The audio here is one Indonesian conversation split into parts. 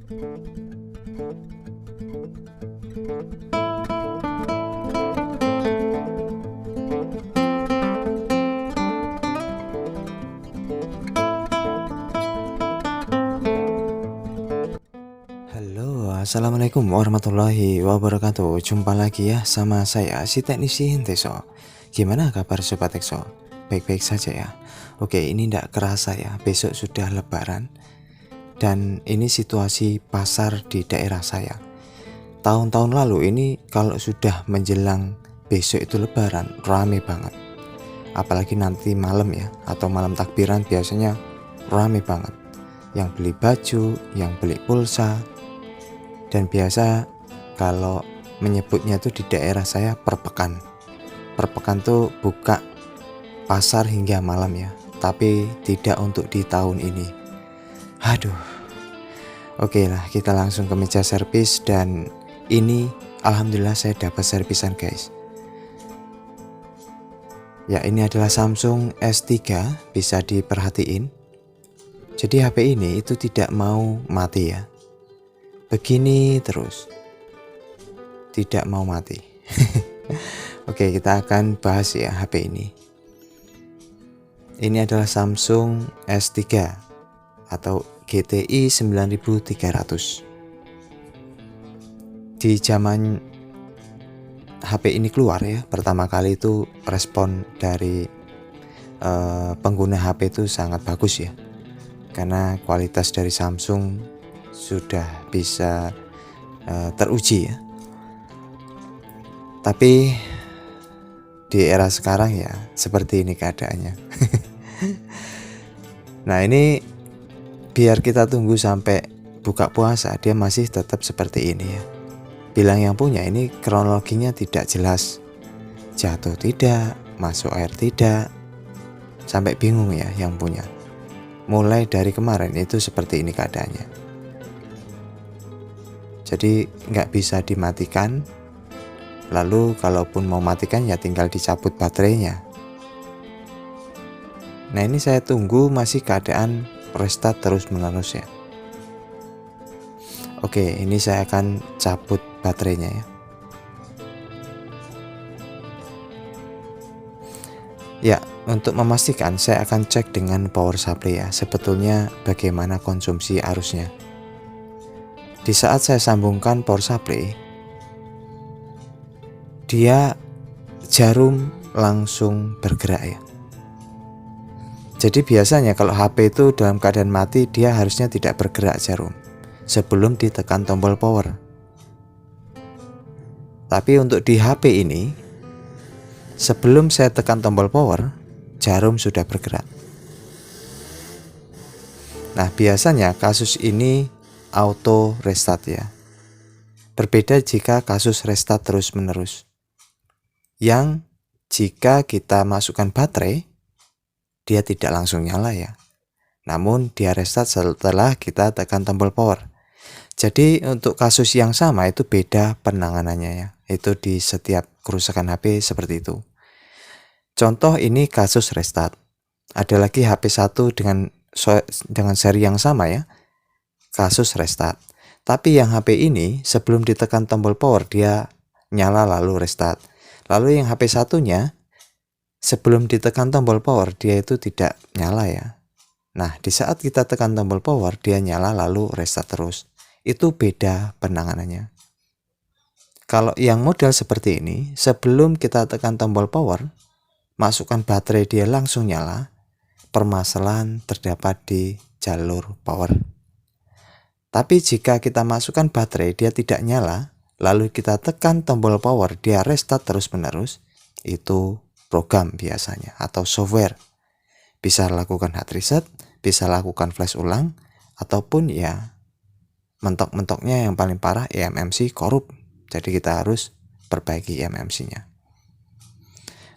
Halo, assalamualaikum warahmatullahi wabarakatuh. Jumpa lagi ya sama saya si teknisi Hinteso. Gimana kabar sobat Exo? Baik-baik saja ya. Oke, ini tidak kerasa ya, besok sudah lebaran. Dan ini situasi pasar di daerah saya. Tahun-tahun lalu ini kalau sudah menjelang besok itu lebaran, rame banget. Apalagi nanti malam ya, atau malam takbiran biasanya rame banget. Yang beli baju, yang beli pulsa. Dan biasa kalau menyebutnya tuh di daerah saya perpekan. Perpekan tuh buka pasar hingga malam ya, tapi tidak untuk di tahun ini. Aduh. Oke lah, kita langsung ke meja servis. Dan ini alhamdulillah saya dapat servisan guys. Ya, ini adalah Samsung S3, bisa diperhatiin. Jadi HP ini itu tidak mau mati ya. Begini terus, tidak mau mati. Oke, kita akan bahas ya HP ini. Ini adalah Samsung S3 atau GTI 9300. Di zaman HP ini keluar ya, pertama kali itu respon dari pengguna HP itu sangat bagus ya, karena kualitas dari Samsung sudah bisa teruji ya. Tapi di era sekarang ya seperti ini keadaannya. Nah, ini biar kita tunggu sampai buka puasa, dia masih tetap seperti ini ya. Bilang yang punya ini kronologinya tidak jelas. Jatuh tidak, masuk air tidak, sampai bingung ya yang punya. Mulai dari kemarin itu seperti ini keadaannya. Jadi nggak bisa dimatikan. Lalu kalaupun mau matikan ya tinggal dicabut baterainya. Nah, ini saya tunggu masih keadaan restart terus menerus ya. Oke, ini saya akan cabut baterainya ya. Ya, untuk memastikan saya akan cek dengan power supply ya, sebetulnya bagaimana konsumsi arusnya. Di saat saya sambungkan power supply, dia jarum langsung bergerak ya. Jadi biasanya kalau HP itu dalam keadaan mati, dia harusnya tidak bergerak jarum sebelum ditekan tombol power. Tapi untuk di HP ini, sebelum saya tekan tombol power, jarum sudah bergerak. Nah, biasanya kasus ini auto restart ya. Berbeda jika kasus restart terus menerus, yang jika kita masukkan baterai, dia tidak langsung nyala ya, namun dia restart setelah kita tekan tombol power. Jadi untuk kasus yang sama itu beda penanganannya ya. Itu di setiap kerusakan HP seperti itu. Contoh ini kasus restart. Ada lagi HP 1 dengan seri yang sama ya, kasus restart. Tapi yang HP ini sebelum ditekan tombol power dia nyala lalu restart. Lalu yang HP satunya sebelum ditekan tombol power dia itu tidak nyala ya. Nah, di saat kita tekan tombol power dia nyala lalu restart terus. Itu beda penanganannya. Kalau yang model seperti ini, sebelum kita tekan tombol power, masukkan baterai dia langsung nyala. Permasalahan terdapat di jalur power. Tapi jika kita masukkan baterai dia tidak nyala, lalu kita tekan tombol power dia restart terus menerus, itu program biasanya atau software. Bisa lakukan hard reset, bisa lakukan flash ulang, ataupun ya mentok-mentoknya yang paling parah eMMC korup. Jadi kita harus perbaiki eMMC-nya.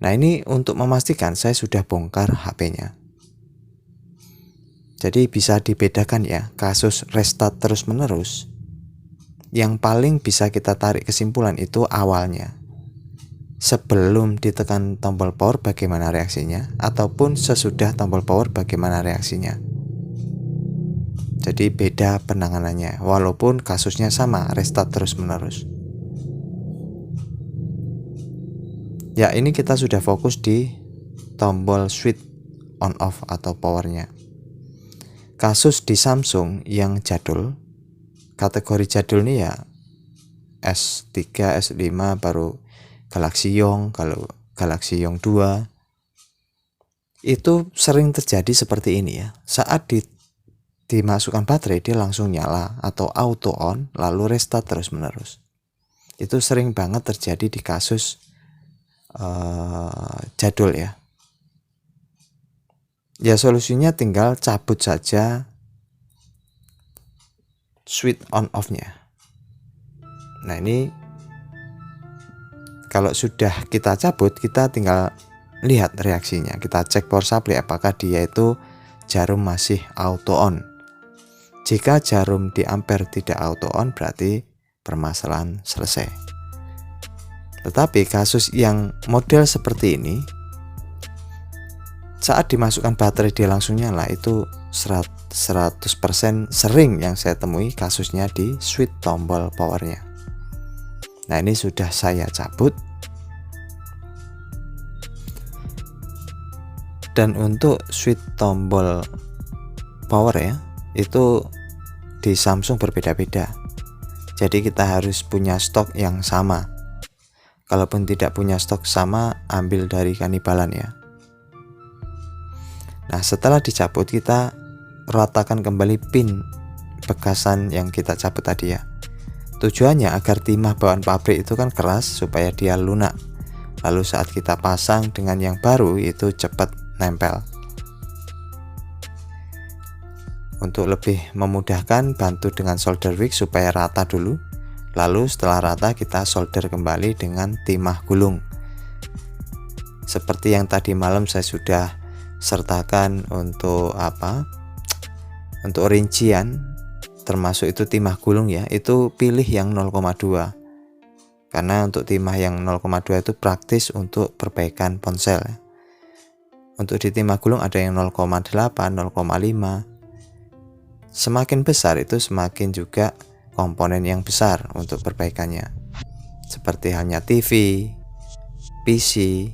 Nah, ini untuk memastikan saya sudah bongkar HP-nya. Jadi bisa dibedakan ya, kasus restart terus menerus. Yang paling bisa kita tarik kesimpulan itu awalnya. Sebelum ditekan tombol power bagaimana reaksinya, ataupun sesudah tombol power bagaimana reaksinya. Jadi beda penanganannya, walaupun kasusnya sama, restart terus menerus. Ya, ini kita sudah fokus di tombol switch on off atau powernya. Kasus di Samsung yang jadul, kategori jadul ini ya S3, S5, baru Galaxy Young, kalau Galaxy Young 2 itu sering terjadi seperti ini ya. Saat dimasukkan baterai dia langsung nyala atau auto on lalu restart terus menerus. Itu sering banget terjadi di kasus jadul ya. Ya solusinya tinggal cabut saja switch on off-nya. Nah ini kalau sudah kita cabut, kita tinggal lihat reaksinya. Kita cek power supply apakah dia itu jarum masih auto on. Jika jarum di ampere tidak auto on, berarti permasalahan selesai. Tetapi kasus yang model seperti ini, saat dimasukkan baterai dia langsung nyala, itu 100% sering yang saya temui kasusnya di switch tombol powernya. Nah ini sudah saya cabut. Dan untuk switch tombol power ya, itu di Samsung berbeda-beda. Jadi kita harus punya stok yang sama. Kalaupun tidak punya stok sama, ambil dari Kannibalan ya. Nah setelah dicabut, kita ratakan kembali pin bekasan yang kita cabut tadi ya. Tujuannya agar timah bawaan pabrik itu kan keras supaya dia lunak. Lalu saat kita pasang dengan yang baru itu cepat nempel. Untuk lebih memudahkan, bantu dengan solder wick supaya rata dulu. Lalu setelah rata kita solder kembali dengan timah gulung. Seperti yang tadi malam saya sudah sertakan untuk untuk rincian, termasuk itu timah gulung ya, itu pilih yang 0,2. Karena untuk timah yang 0,2 itu praktis untuk perbaikan ponsel ya. Untuk di timah gulung ada yang 0,8, 0,5. Semakin besar itu semakin juga komponen yang besar untuk perbaikannya. Seperti halnya TV, PC,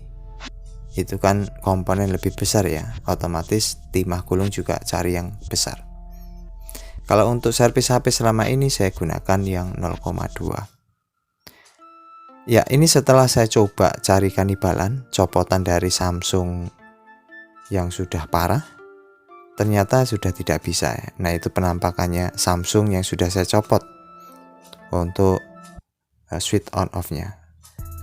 itu kan komponen lebih besar ya, otomatis timah gulung juga cari yang besar. Kalau untuk servis HP selama ini saya gunakan yang 0,2. Ya ini setelah saya coba cari Kannibalan, copotan dari Samsung yang sudah parah, ternyata sudah tidak bisa ya. Nah itu penampakannya Samsung yang sudah saya copot untuk switch on off nya.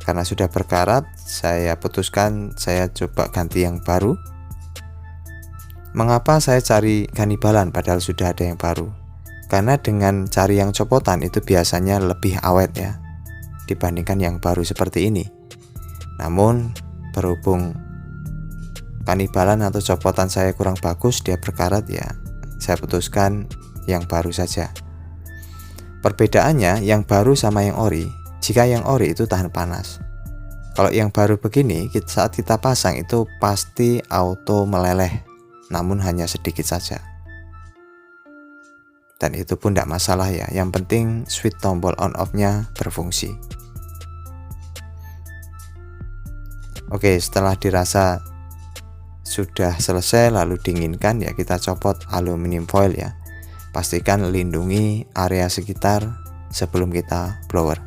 Karena sudah berkarat, saya putuskan saya coba ganti yang baru. Mengapa saya cari Kannibalan padahal sudah ada yang baru? Karena dengan cari yang copotan itu biasanya lebih awet ya dibandingkan yang baru seperti ini. Namun berhubung Kannibalan atau copotan saya kurang bagus, dia berkarat ya, saya putuskan yang baru saja. Perbedaannya yang baru sama yang ori, jika yang ori itu tahan panas. Kalau yang baru begini, saat kita pasang itu pasti auto meleleh, namun hanya sedikit saja. Dan itu pun tidak masalah ya, yang penting switch tombol on off nya berfungsi. Oke, setelah dirasa sudah selesai lalu dinginkan ya, kita copot aluminium foil ya. Pastikan lindungi area sekitar sebelum kita blower.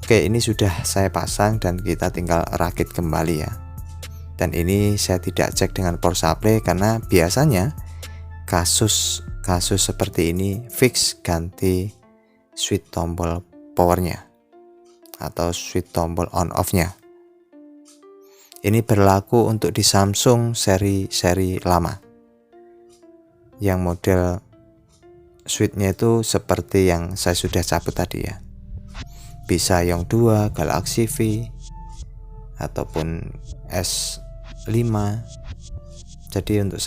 Oke, ini sudah saya pasang dan kita tinggal rakit kembali ya. Dan ini saya tidak cek dengan power supply karena biasanya kasus seperti ini fix ganti switch tombol powernya atau switch tombol on off nya. Ini berlaku untuk di Samsung seri lama yang model switchnya itu seperti yang saya sudah cabut tadi ya. Bisa yang 2, Galaxy V ataupun S5. Jadi untuk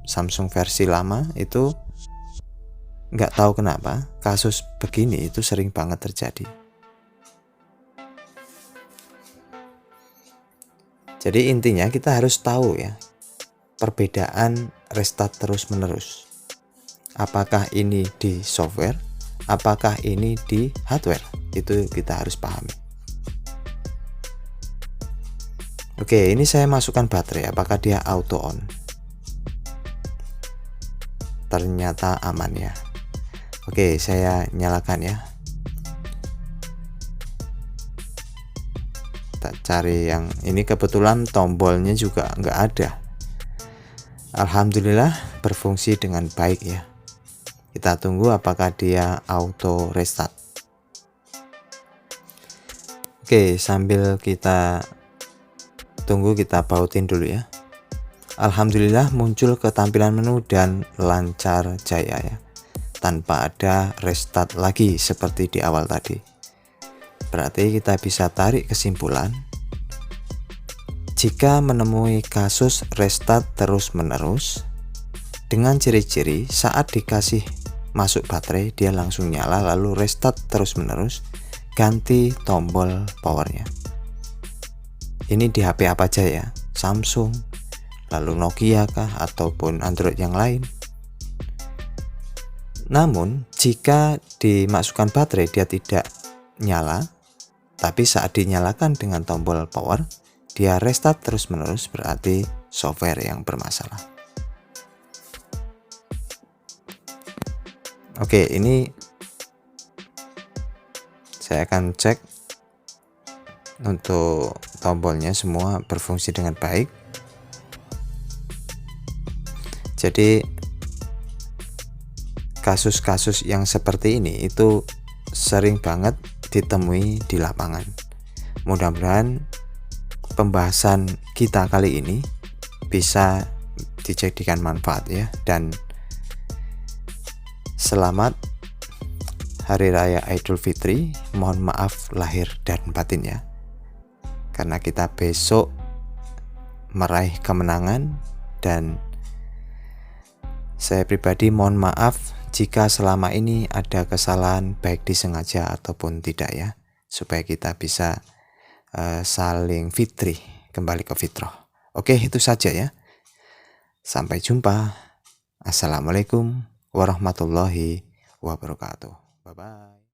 Samsung versi lama itu nggak tahu kenapa kasus begini itu sering banget terjadi. Jadi intinya kita harus tahu ya perbedaan restart terus menerus? Apakah ini di software? Apakah ini di hardware? Itu kita harus pahami. Oke, ini saya masukkan baterai. Apakah dia auto on? Ternyata aman ya. Oke, saya nyalakan ya. Kita cari yang ini, kebetulan tombolnya juga nggak ada. Alhamdulillah berfungsi dengan baik ya. Kita tunggu apakah dia auto restart. Oke, sambil kita tunggu, kita pautin dulu ya. Alhamdulillah muncul ketampilan menu dan lancar jaya ya, tanpa ada restart lagi seperti di awal tadi. Berarti kita bisa tarik kesimpulan, jika menemui kasus restart terus menerus dengan ciri-ciri saat dikasih masuk baterai dia langsung nyala, lalu restart terus menerus, ganti tombol powernya. Ini di HP apa aja ya, Samsung, lalu Nokia kah, ataupun Android yang lain. Namun jika dimasukkan baterai dia tidak nyala, tapi saat dinyalakan dengan tombol power dia restart terus menerus, berarti software yang bermasalah. Oke, ini saya akan cek untuk tombolnya semua berfungsi dengan baik. Jadi kasus-kasus yang seperti ini itu sering banget ditemui di lapangan. Mudah-mudahan pembahasan kita kali ini bisa dijadikan manfaat ya, dan selamat Hari Raya Idul Fitri. Mohon maaf lahir dan batin ya, karena kita besok meraih kemenangan, dan saya pribadi mohon maaf jika selama ini ada kesalahan baik disengaja ataupun tidak ya, supaya kita bisa saling fitri, kembali ke fitrah. Oke, itu saja ya. Sampai jumpa. Assalamualaikum warahmatullahi wabarakatuh. Bye bye.